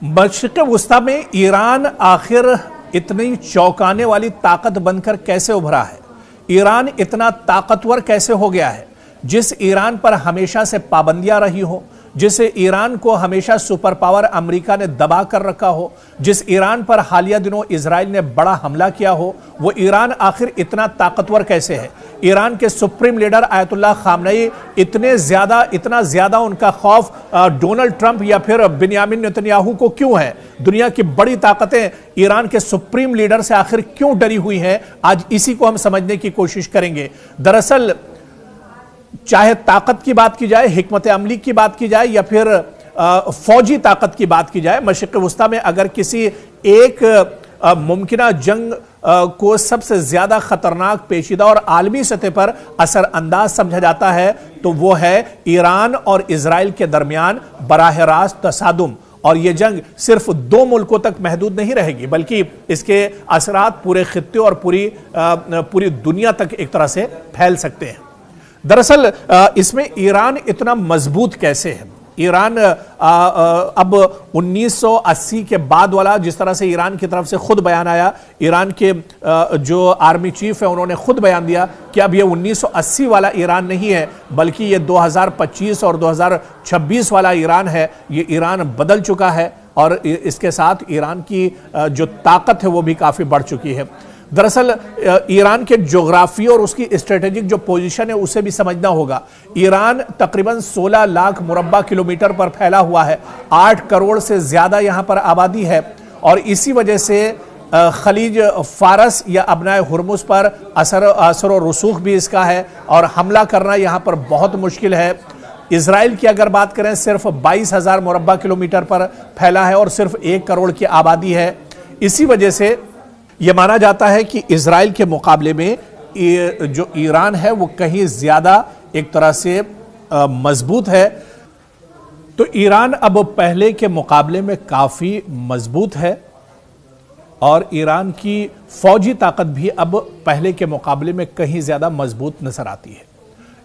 मशरिक़ वुस्ता में ईरान आखिर इतनी चौंकाने वाली ताकत बनकर कैसे उभरा है? ईरान इतना ताकतवर कैसे हो गया है? जिस ईरान पर हमेशा से पाबंदियां रही हो, जिस ईरान को हमेशा सुपर पावर अमेरिका ने दबा कर रखा हो, जिस ईरान पर हालिया दिनों इजराइल ने बड़ा हमला किया हो, वो ईरान आखिर इतना ताकतवर कैसे है? ईरान के सुप्रीम लीडर आयतुल्लाह खामनेई इतना ज्यादा उनका खौफ डोनाल्ड ट्रंप या फिर बिन्यामिन नेतन्याहू को क्यों है? दुनिया की बड़ी ताकतें ईरान के सुप्रीम लीडर से आखिर क्यों डरी हुई हैं? आज इसी को हम समझने की कोशिश करेंगे। दरअसल चाहे ताकत की बात की जाए, हिकमत अमली की बात की जाए या फिर फौजी ताकत की बात की जाए, मशरिक़ वुस्ता में अगर किसी एक मुमकिना जंग को सबसे ज्यादा खतरनाक, पेचीदा और आलमी सतह पर असरअंदाज समझा जाता है तो वो है ईरान और इजराइल के दरमियान बराह रास्त तसादुम। और यह जंग सिर्फ दो मुल्कों तक महदूद नहीं रहेगी, बल्कि इसके असरात पूरे खित्ते और पूरी दुनिया तक एक तरह से फैल सकते हैं। दरअसल इसमें ईरान इतना मजबूत कैसे है? ईरान अब 1980 के बाद वाला, जिस तरह से ईरान की तरफ से खुद बयान आया, ईरान के जो आर्मी चीफ है उन्होंने खुद बयान दिया कि अब ये 1980 वाला ईरान नहीं है, बल्कि ये 2025 और 2026 वाला ईरान है। ये ईरान बदल चुका है और इसके साथ ईरान की जो ताकत है वो भी काफी बढ़ चुकी है। दरअसल ईरान के ज्योग्राफी और उसकी स्ट्रेटेजिक जो पोजीशन है उसे भी समझना होगा। ईरान तकरीबन 16 लाख मुरब्बा किलोमीटर पर फैला हुआ है, 8 करोड़ से ज्यादा यहां पर आबादी है और इसी वजह से खलीज फारस या अबनाए हुर्मुज पर असर और रसूख भी इसका है और हमला करना यहां पर बहुत मुश्किल है। इजराइल की अगर बात करें, सिर्फ 22,000 मुरब्बा किलोमीटर पर फैला है और सिर्फ 1 करोड़ की आबादी है। इसी वजह से यह माना जाता है कि इजराइल के मुकाबले में जो ईरान है वो कहीं ज्यादा एक तरह से मजबूत है। तो ईरान अब पहले के मुकाबले में काफी मजबूत है और ईरान की फौजी ताकत भी अब पहले के मुकाबले में कहीं ज्यादा मजबूत नजर आती है।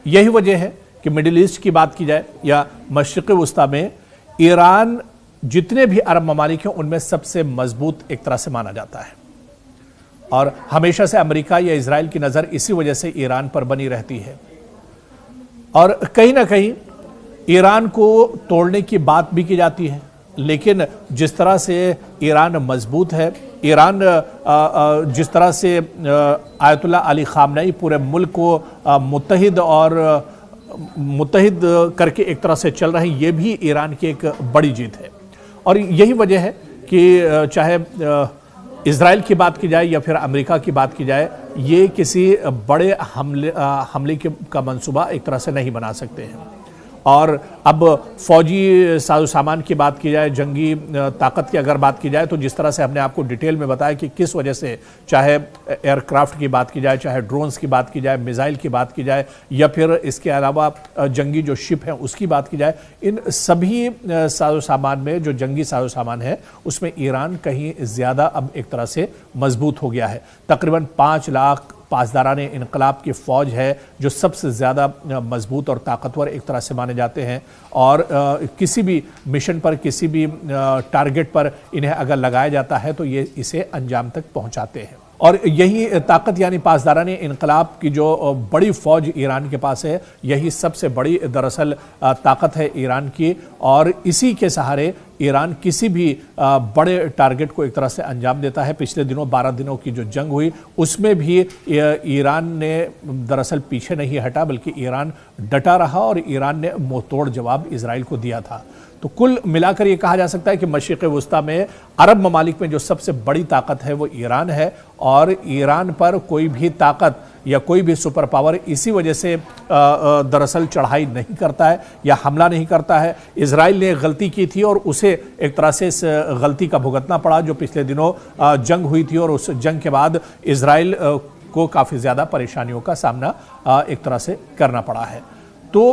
यही वजह है कि मिडिल ईस्ट की बात की जाए या मशरिक़ वुस्ता में ईरान जितने भी अरब ममालिक हैं उनमें सबसे मजबूत एक तरह से माना जाता है और हमेशा से अमेरिका या इजराइल की नज़र इसी वजह से ईरान पर बनी रहती है। और कहीं ना कहीं ईरान को तोड़ने की बात भी की जाती है, लेकिन जिस तरह से ईरान मजबूत है, ईरान जिस तरह से आयतुल्लाह अली खामनेई पूरे मुल्क को मुत्तहिद करके एक तरह से चल रहे हैं, ये भी ईरान की एक बड़ी जीत है। और यही वजह है कि चाहे इजराइल की बात की जाए या फिर अमेरिका की बात की जाए, ये किसी बड़े हमले का मंसूबा एक तरह से नहीं बना सकते हैं। और अब फौजी साजो सामान की बात की जाए, जंगी ताकत की अगर बात की जाए, तो जिस तरह से हमने आपको डिटेल में बताया कि किस वजह से, चाहे एयरक्राफ्ट की बात की जाए, चाहे ड्रोन्स की बात की जाए, मिसाइल की बात की जाए या फिर इसके अलावा जंगी जो शिप है उसकी बात की जाए, इन सभी साजो सामान में जो जंगी साजो सामान है उसमें ईरान कहीं ज़्यादा अब एक तरह से मजबूत हो गया है। तकरीबन 5 लाख पासदारान इनकलाब की फ़ौज है जो सबसे ज़्यादा मजबूत और ताकतवर एक तरह से माने जाते हैं और किसी भी मिशन पर, किसी भी टारगेट पर इन्हें अगर लगाया जाता है तो ये इसे अंजाम तक पहुंचाते हैं। और यही ताकत यानी पासदारान इनकलाब की जो बड़ी फ़ौज ईरान के पास है, यही सबसे बड़ी दरअसल ताकत है ईरान की और इसी के सहारे ईरान किसी भी बड़े टारगेट को एक तरह से अंजाम देता है। पिछले दिनों 12 दिनों की जो जंग हुई उसमें भी ईरान ने दरअसल पीछे नहीं हटा, बल्कि ईरान डटा रहा और ईरान ने मुंहतोड़ जवाब इजराइल को दिया था। तो कुल मिलाकर ये कहा जा सकता है कि मशरिक़ वुस्ता में अरब ममालिक में जो सबसे बड़ी ताकत है वो ईरान है और ईरान पर कोई भी ताकत या कोई भी सुपर पावर इसी वजह से दरअसल चढ़ाई नहीं करता है या हमला नहीं करता है। इजराइल ने गलती की थी और उसे एक तरह से इस गलती का भुगतना पड़ा जो पिछले दिनों जंग हुई थी और उस जंग के बाद इजराइल को काफ़ी ज़्यादा परेशानियों का सामना एक तरह से करना पड़ा है। तो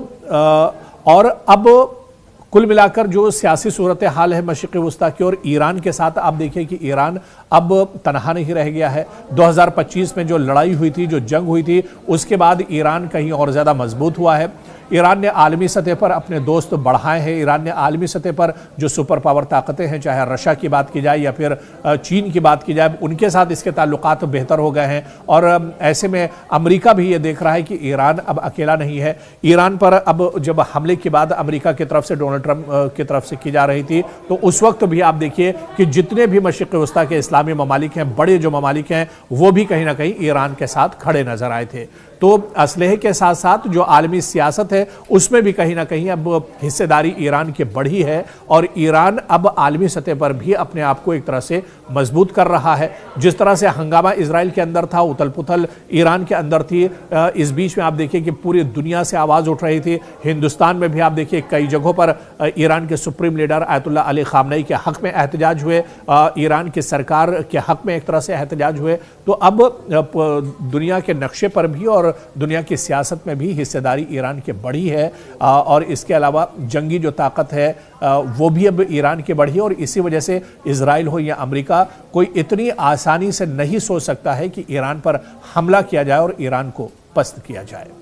और अब कुल मिलाकर जो सियासी सूरत हाल है मशरिक़ वुस्ता की और ईरान के साथ, आप देखिए कि ईरान अब तनहा नहीं रह गया है। 2025 में जो लड़ाई हुई थी, जो जंग हुई थी, उसके बाद ईरान कहीं और ज़्यादा मजबूत हुआ है। ईरान ने आलमी सतह पर अपने दोस्त बढ़ाए हैं। ईरान ने आलमी सतह पर जो सुपर पावर ताकतें हैं, चाहे रशिया की बात की जाए या फिर चीन की बात की जाए, उनके साथ इसके ताल्लुकात बेहतर हो गए हैं। और ऐसे में अमेरिका भी ये देख रहा है कि ईरान अब अकेला नहीं है। ईरान पर अब जब हमले के बाद अमेरिका की तरफ से, डोनाल्ड ट्रंप की तरफ से की जा रही थी, तो उस वक्त भी आप देखिए कि जितने भी मशरिक़ वस्ता के इस्लामी ममालिक हैं, बड़े जो ममालिक हैं, वो भी कहीं ना कहीं ईरान के साथ खड़े नजर आए थे। तो असलहे के साथ साथ जो आलमी सियासत है उसमें भी कहीं ना कहीं अब हिस्सेदारी ईरान की बढ़ी है और ईरान अब आलमी सतह पर भी अपने आप को एक तरह से मजबूत कर रहा है। जिस तरह से हंगामा इजराइल के अंदर था, उथल पुथल ईरान के अंदर थी, इस बीच में आप देखिए कि पूरी दुनिया से आवाज़ उठ रही थी। हिंदुस्तान में भी आप देखिए कई जगहों पर ईरान के supreme leader Ayatollah Ali Khamenei के हक में एहतजाज हुए, ईरान की सरकार के हक में एक तरह से एहतजाज हुए। तो अब दुनिया के नक्शे पर भी और दुनिया की सियासत में भी हिस्सेदारी ईरान की बढ़ी है और इसके अलावा जंगी जो ताकत है वो भी अब ईरान की बढ़ी है। और इसी वजह से इजराइल हो या अमेरिका, कोई इतनी आसानी से नहीं सोच सकता है कि ईरान पर हमला किया जाए और ईरान को पस्त किया जाए।